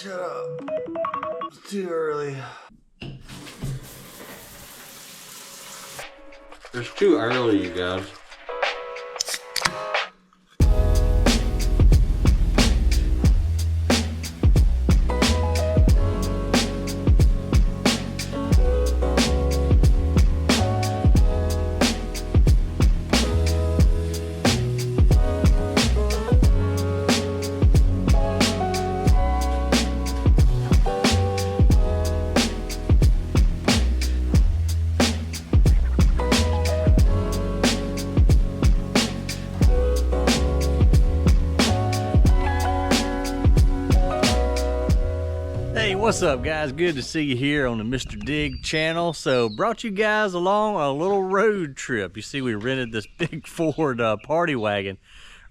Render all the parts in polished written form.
Shut up. It's too early. It's too early, you guys. What's up, guys? Good to see you here on the Mr. Dig channel. So brought you guys along a little road trip. You see, we rented this big Ford party wagon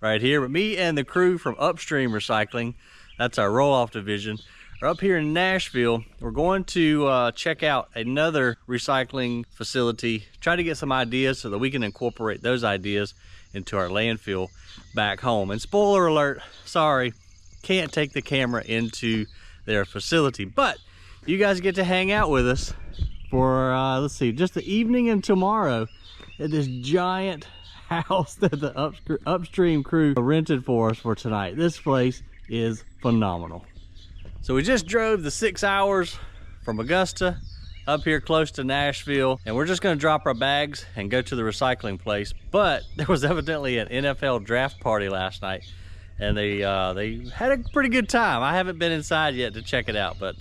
right here, but me and the crew from Upstream Recycling, that's our roll-off division, are up here in Nashville. We're going to check out another recycling facility, try to get some ideas so that we can incorporate those ideas into our landfill back home. And spoiler alert, sorry, can't take the camera into their facility, but you guys get to hang out with us for let's see, just the evening and tomorrow at this giant house that the Upstream crew rented for us for tonight. This place is phenomenal. So we just drove the 6 hours from Augusta up here close to Nashville, and we're just going to drop our bags and go to the recycling place. But there was evidently an NFL draft party last night, and they had a pretty good time. I haven't been inside yet to check it out, but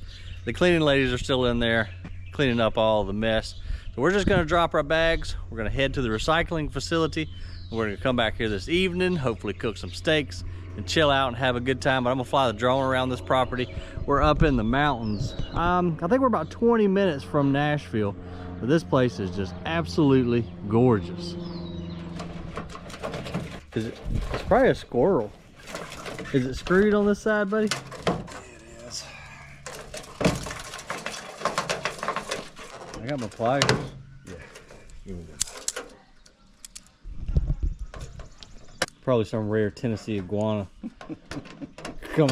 the cleaning ladies are still in there cleaning up all the mess. So we're just gonna drop our bags. We're gonna head to the recycling facility. We're gonna come back here this evening, hopefully cook some steaks and chill out and have a good time. But I'm gonna fly the drone around this property. We're up in the mountains. I think we're about 20 minutes from Nashville, but this place is just absolutely gorgeous. It's probably a squirrel. Is it screwed on this side, buddy? It is. I got my pliers. Yeah, give me that. Probably some rare Tennessee iguana. come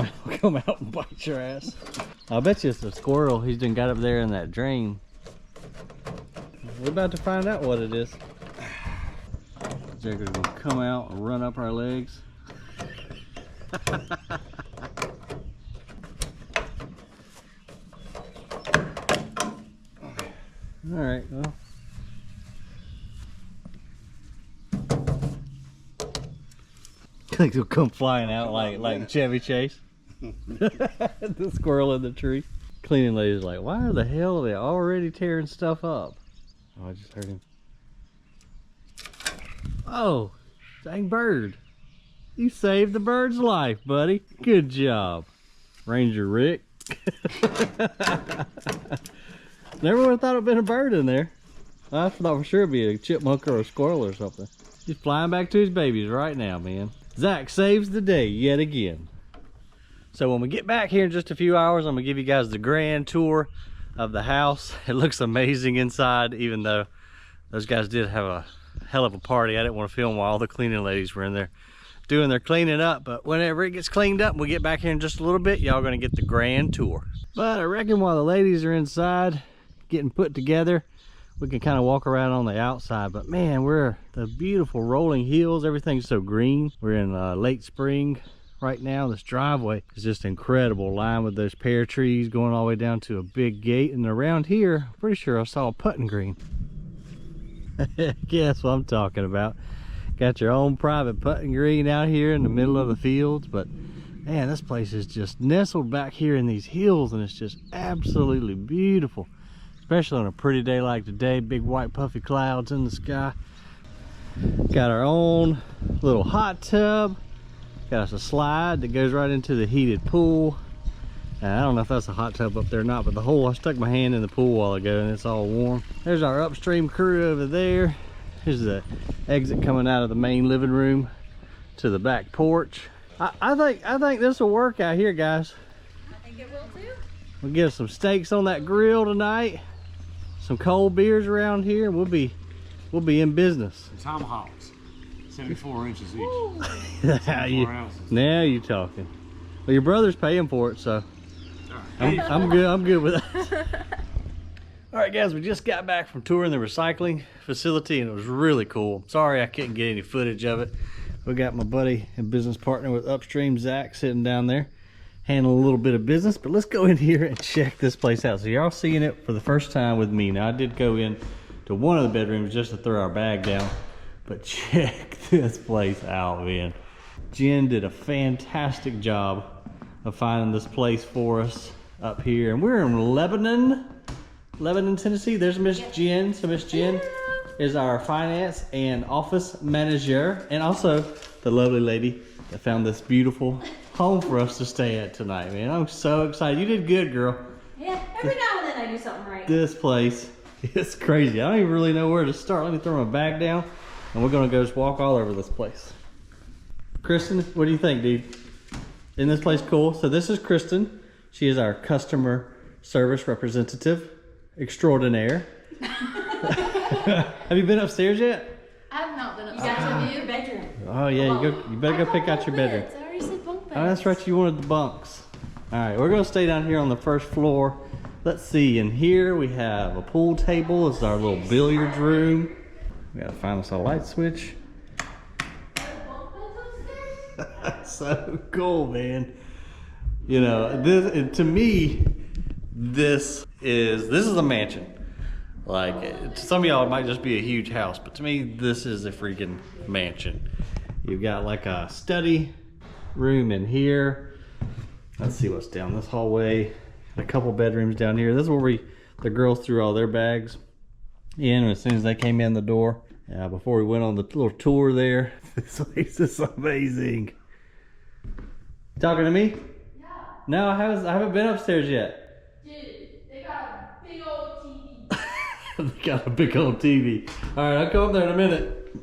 out and bite your ass. I bet you it's a squirrel he's done got up there in that drain. We're about to find out what it is. Jacob's gonna come out and run up our legs. All right, well. Things will come flying out like Chevy Chase. The squirrel in the tree. Cleaning lady's like, why the hell are they already tearing stuff up? Oh, I just heard him. Oh, dang bird. You saved the bird's life, buddy. Good job, Ranger Rick. Never would have thought it'd been a bird in there. I thought for sure it'd be a chipmunk or a squirrel or something. He's flying back to his babies right now, man. Zach saves the day yet again. So when we get back here in just a few hours, I'm gonna give you guys the grand tour of the house. It looks amazing inside, even though those guys did have a hell of a party. I didn't want to film while all the cleaning ladies were in there doing their cleaning up, but whenever it gets cleaned up, we'll get back here in just a little bit. Y'all gonna get the grand tour. But I reckon while the ladies are inside getting put together, we can kind of walk around on the outside. But man, we're the beautiful rolling hills. Everything's so green. We're in late spring right now. This driveway is just incredible, lined with those pear trees going all the way down to a big gate. And around here, I'm pretty sure I saw a putting green. Guess what I'm talking about. Got your own private putting green out here in the middle of the fields. But man, this place is just nestled back here in these hills, and it's just absolutely beautiful, especially on a pretty day like today. Big white puffy clouds in the sky. Got our own little hot tub. Got us a slide that goes right into the heated pool. And I don't know if that's a hot tub up there or not, but the hole, I stuck my hand in the pool a while ago and it's all warm. There's our Upstream crew over there. Here's the exit coming out of the main living room to the back porch. I think this will work out here, guys. I think it will too. We'll get some steaks on that grill tonight, some cold beers around here, and we'll be in business. Tomahawks, 74 inches each. Now you're talking. Well, your brother's paying for it, so. Oh, I'm good. I'm good with that. All right, guys, we just got back from touring the recycling facility, and it was really cool. Sorry I couldn't get any footage of it. We got my buddy and business partner with Upstream, Zach, sitting down there, handling a little bit of business. But let's go in here and check this place out. So y'all seeing it for the first time with me. Now, I did go in to one of the bedrooms just to throw our bag down, but check this place out, man. Jen did a fantastic job of finding this place for us up here, and we're in Lebanon, Tennessee. There's Miss Jen. So Miss Jen is our finance and office manager, and also the lovely lady that found this beautiful home for us to stay at tonight, man. I'm so excited. You did good, girl. Yeah, every now and then I do something right. This place is crazy. I don't even really know where to start. Let me throw my bag down, and we're gonna go just walk all over this place. Kristen, what do you think, dude? Isn't this place cool? So this is Kristen. She is our customer service representative extraordinaire. Have you been upstairs yet? I have not been upstairs. You got your bedroom. Oh yeah, you better go pick out your bedroom. I already said bunk beds. Oh, that's right, you wanted the bunks. All right, we're gonna stay down here on the first floor. Let's see, in here we have a pool table. This is our little billiards room. We gotta find us a light switch. So cool, man. You know, this to me, this is a mansion. Like, to some of y'all it might just be a huge house, but to me this is a freaking mansion. You've got like a study room in here. Let's see what's down this hallway. A couple bedrooms down here. This is where the girls threw all their bags in as soon as they came in the door. Before we went on the little tour there. This place is amazing. Talking to me? Yeah. No, I haven't been upstairs yet. Dude, they got a big old TV. They got a big old TV. All right, I'll come up there in a minute.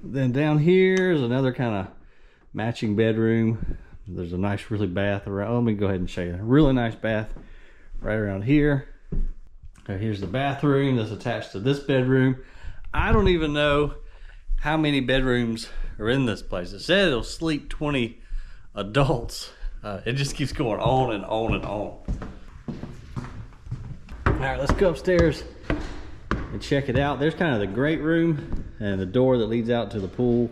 Then down here is another kind of matching bedroom. There's a nice, really bath around. Oh, let me go ahead and show you. A really nice bath right around here. Okay, here's the bathroom that's attached to this bedroom. I don't even know how many bedrooms are in this place. It said it'll sleep 20 adults. It just keeps going on and on and on. All right, let's go upstairs and check it out. There's kind of the great room and the door that leads out to the pool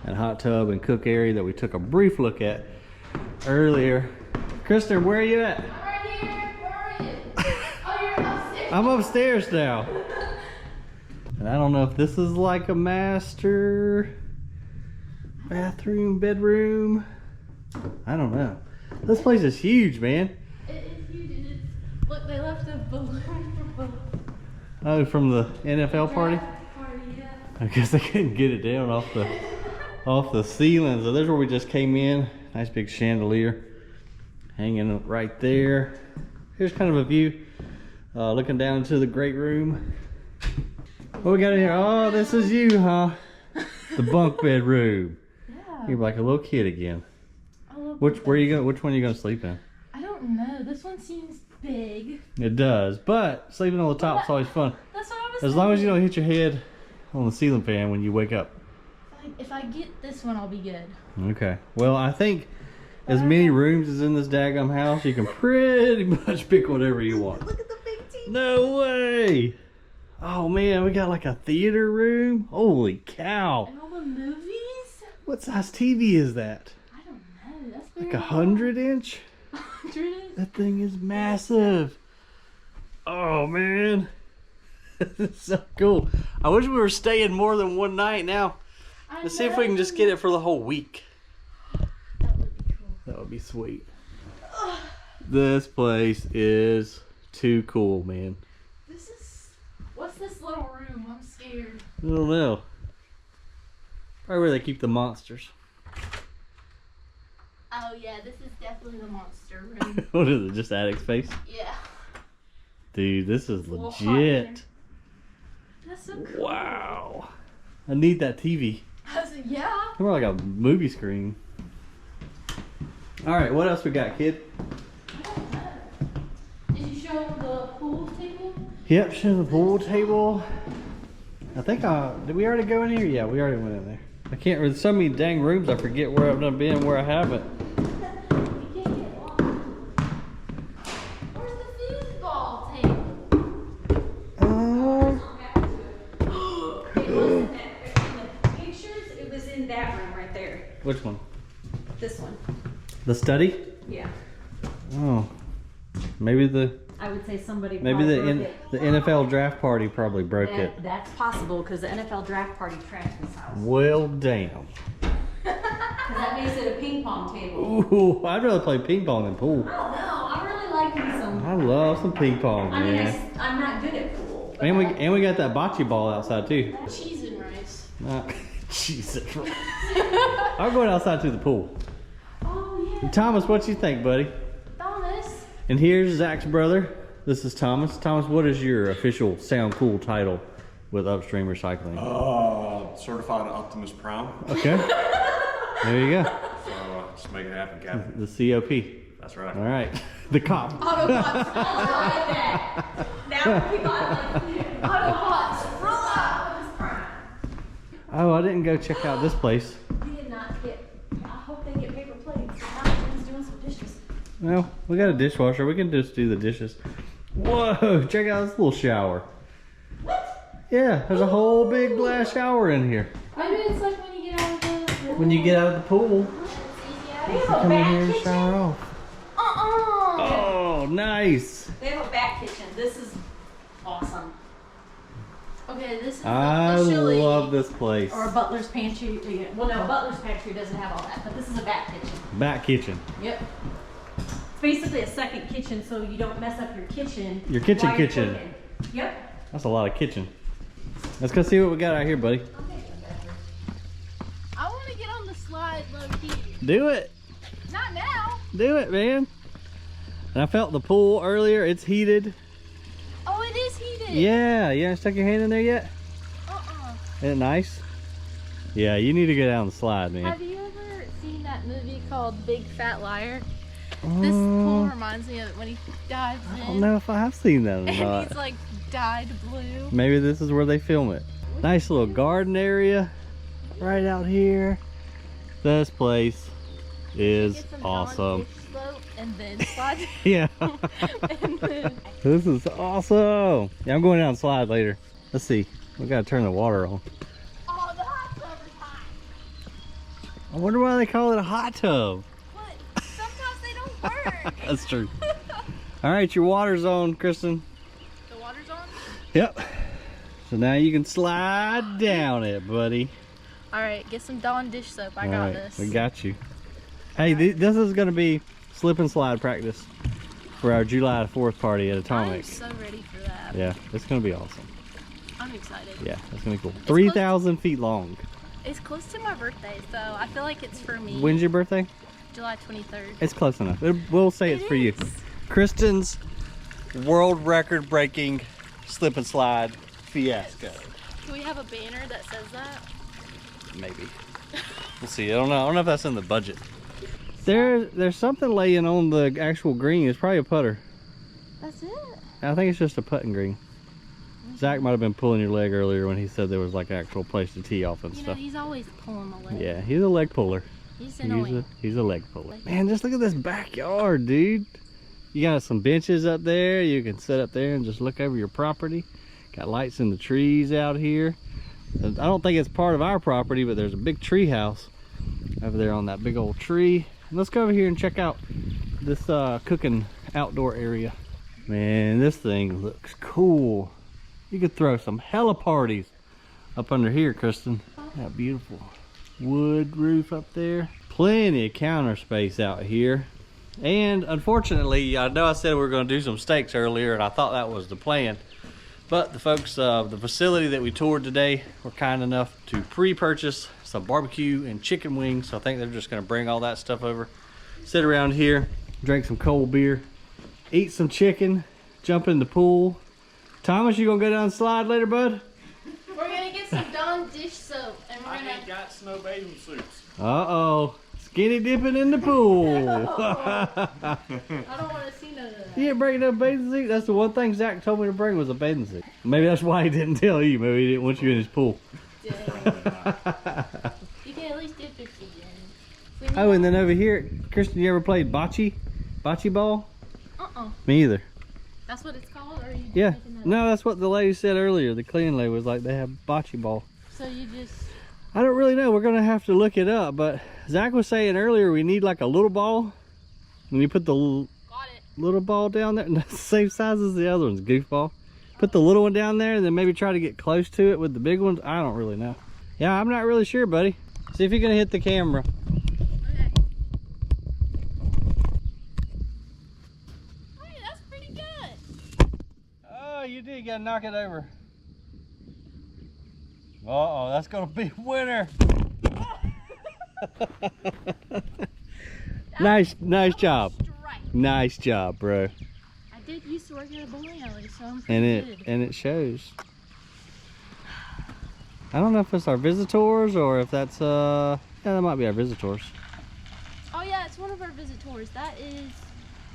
and hot tub and cook area that we took a brief look at earlier. Kristen, where are you at? I'm right here. Where are you? Oh, you're upstairs. I'm upstairs now. And I don't know if this is like a master bathroom, bedroom. I don't know. This place is huge, man. It is huge. And look, they left a balloon for both. Oh, from the NFL party? Yeah. I guess they couldn't get it down off the ceiling. So there's where we just came in. Nice big chandelier hanging right there. Here's kind of a view looking down into the great room. What we got in here? Oh, this is you, huh? The bunk bedroom. Yeah. You're like a little kid again. Which one are you gonna sleep in? I don't know. This one seems big. It does, but sleeping on the top is always fun. That's what I was As long as you don't hit your head on the ceiling fan when you wake up. If I get this one, I'll be good. Okay. Well, I think as many rooms as in this daggum house, you can pretty much pick whatever you want. Look at the big TV. No way! Oh man, we got like a theater room. Holy cow! And all the movies. What size TV is that? I don't know. That's Like 100-inch? 100. That thing is massive. Oh man, this is so cool. I wish we were staying more than one night. Now, let's see if we can just get it for the whole week. That would be cool. That would be sweet. This place is too cool, man. What's this little room? I'm scared. I don't know. Probably where they keep the monsters. Oh yeah, this is definitely the monster room. What is it? Just attic space? Yeah. Dude, this is A little hot in legit. there. That's so cool. Wow. I need that TV. I was like, yeah. More like a movie screen. All right, what else we got, kid? I don't know. Did you show them the pool table? Yep, show the pool table. I think did we already go in here? Yeah, we already went in there. I can't. There's so many dang rooms. I forget where I've done been, where I haven't. You can't get lost. Which one? This one. The study? Yeah. Oh, maybe the I would say somebody. maybe the NFL draft party probably broke it. That's possible because the NFL draft party trashed this house. Well, damn. Because that makes it a ping pong table. Ooh, I'd rather play ping pong than pool. I don't know. I really like me some. I love some ping pong, I mean, man. I'm not good at pool. but And we got that bocce ball outside too. Cheese and rice. Jesus. I'm going outside to the pool. Oh yeah. Thomas, what you think, buddy? Thomas. And here's Zach's brother. This is Thomas. Thomas, what is your official Sound Cool title with Upstream Recycling? Certified Optimus Prime. Okay. There you go. So just make it happen, Captain. The COP. That's right. All right. The cop. Autobots, I like that. Now people are like, Autobots, roll out. Oh, I didn't go check out this place. You did not get. I hope they get paper plates. Jonathan's doing some dishes. Well, we got a dishwasher. We can just do the dishes. Whoa, check out this little shower. What? Yeah, there's a whole big glass shower in here. Maybe it's like when you get out of the. When you get out of the pool, They you have a come in back here and kitchen. shower off. Oh, nice. They have a back kitchen. This is awesome. Okay, this is I the chili. love this place. Or a butler's pantry. Well, no, butler's pantry doesn't have all that, but this is a back kitchen. Back kitchen. Yep. It's basically a second kitchen, so you don't mess up your kitchen. Your kitchen while you're kitchen. cooking. Yep. That's a lot of kitchen. Let's go see what we got out here, buddy. I want to get on the slide low key. Do it. Not now. Do it, man. And I felt the pool earlier. It's heated. Oh, it is heated. Yeah, you haven't stuck your hand in there yet? Isn't it nice? Yeah, you need to go down the slide, man. Have you ever seen that movie called Big Fat Liar? This pool reminds me of it when he dives in. I don't know if I have seen that or And not. he's like dyed blue. Maybe this is where they film it. Nice little garden area right out here. This place is Get some awesome. dish slope and then slide. Yeah. And then This is awesome. Yeah, I'm going down the slide later. Let's see. We gotta turn the water on. oh, the hot tub is hot. I wonder why they call it a hot tub. But sometimes they don't work. That's true. All right, your water's on, Kristen. The water's on. Yep. So now you can slide down it, buddy. All right, get some Dawn dish soap. I All got right, this. we got you. Hey, this is gonna be slip and slide practice for our July 4th party at I'm Atomic. so ready for that. Yeah, it's gonna be awesome. I'm excited. Yeah, it's gonna be cool. 3,000 feet long. It's close to my birthday, so I feel like it's for me. When's your birthday? July 23rd. It's close enough. We'll say it's for you. is. Kristen's world record breaking slip and slide fiasco. Can we have a banner that says that? Maybe. We'll see. I don't know if that's in the budget. There's something laying on the actual green. It's probably a putter. That's it. I think it's just a putting green. Zach might have been pulling your leg earlier when he said there was like an actual place to tee off and You know, stuff. he's always pulling my leg. Yeah, he's a leg puller. He's annoying. He's a leg puller. Man, just look at this backyard, dude. You got some benches up there. You can sit up there and just look over your property. Got lights in the trees out here. I don't think it's part of our property, but there's a big tree house over there on that big old tree. And let's go over here and check out this cooking outdoor area. Man, this thing looks cool. You could throw some hella parties up under here, Kristen. That beautiful wood roof up there. Plenty of counter space out here. And unfortunately, I know I said we were going to do some steaks earlier, and I thought that was the plan. But the folks of the facility that we toured today were kind enough to pre-purchase some barbecue and chicken wings. So I think they're just going to bring all that stuff over, sit around here, drink some cold beer, eat some chicken, jump in the pool. Thomas, you gonna go down the slide later, bud? We're gonna get some Dawn dish soap, and we're gonna. got snow bathing suits. Uh-oh. Skinny dipping in the pool. I don't want to see none of that. You didn't bring no bathing suit? That's the one thing Zach told me to bring was a bathing suit. Maybe that's why he didn't tell you. Maybe he didn't want you in his pool. Dang. You can at least dip if you can. Oh, and then over here, Kristen, you ever played bocce? Bocce ball? Uh-uh. Me either. That's what it's called, or are you just Yeah. making that up? No, that's what the lady said earlier. The cleaning lady was like, they have bocce ball. So you just. I don't really know. We're gonna have to look it up, but Zach was saying earlier we need like a little ball. When you put the Got it. little ball down there, the same size as the other one's, goofball. Put the little one down there and then maybe try to get close to it with the big ones. I don't really know. Yeah, I'm not really sure, buddy. See if you're gonna hit the camera. Okay. Hey, that's pretty good. Oh, you did. You gotta knock it over. Uh-oh, that's gonna be a winner. Nice job. Strike. Nice job, bro. I did used to work at a bowling alley, so I'm And pretty good. it shows. I don't know if it's our visitors or if that's yeah, that might be our visitors. Oh yeah, it's one of our visitors. That is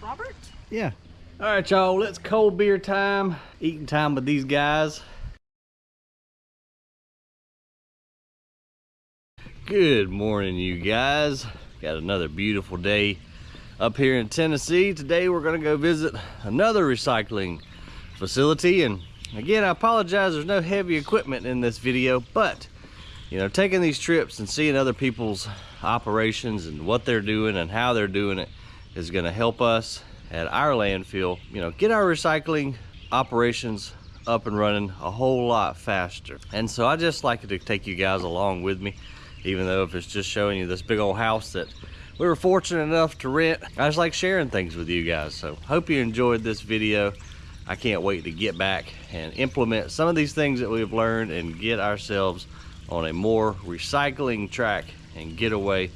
Robert. Yeah. All right, y'all, let's cold beer time. Eating time with these guys. Good morning, you guys. Got another beautiful day up here in Tennessee. Today we're gonna go visit another recycling facility. And again, I apologize, there's no heavy equipment in this video, but you know, taking these trips and seeing other people's operations and what they're doing and how they're doing it is gonna help us at our landfill, you know, get our recycling operations up and running a whole lot faster. And so I just like to take you guys along with me, even though if it's just showing you this big old house that we were fortunate enough to rent. I just like sharing things with you guys. So hope you enjoyed this video. I can't wait to get back and implement some of these things that we've learned and get ourselves on a more recycling track and get away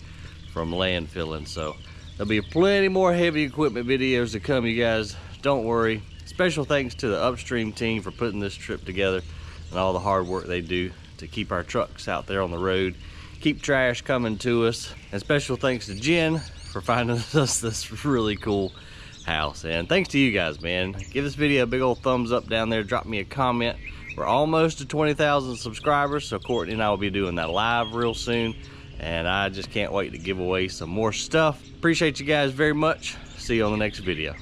from landfilling. So there'll be plenty more heavy equipment videos to come, you guys. Don't worry. Special thanks to the Upstream team for putting this trip together and all the hard work they do to keep our trucks out there on the road, keep trash coming to us. And special thanks to Jen for finding us this really cool house. And thanks to you guys, man. Give this video a big old thumbs up down there. Drop me a comment. We're almost to 20,000 subscribers, so Courtney and I will be doing that live real soon. And I just can't wait to give away some more stuff. Appreciate you guys very much. See you on the next video.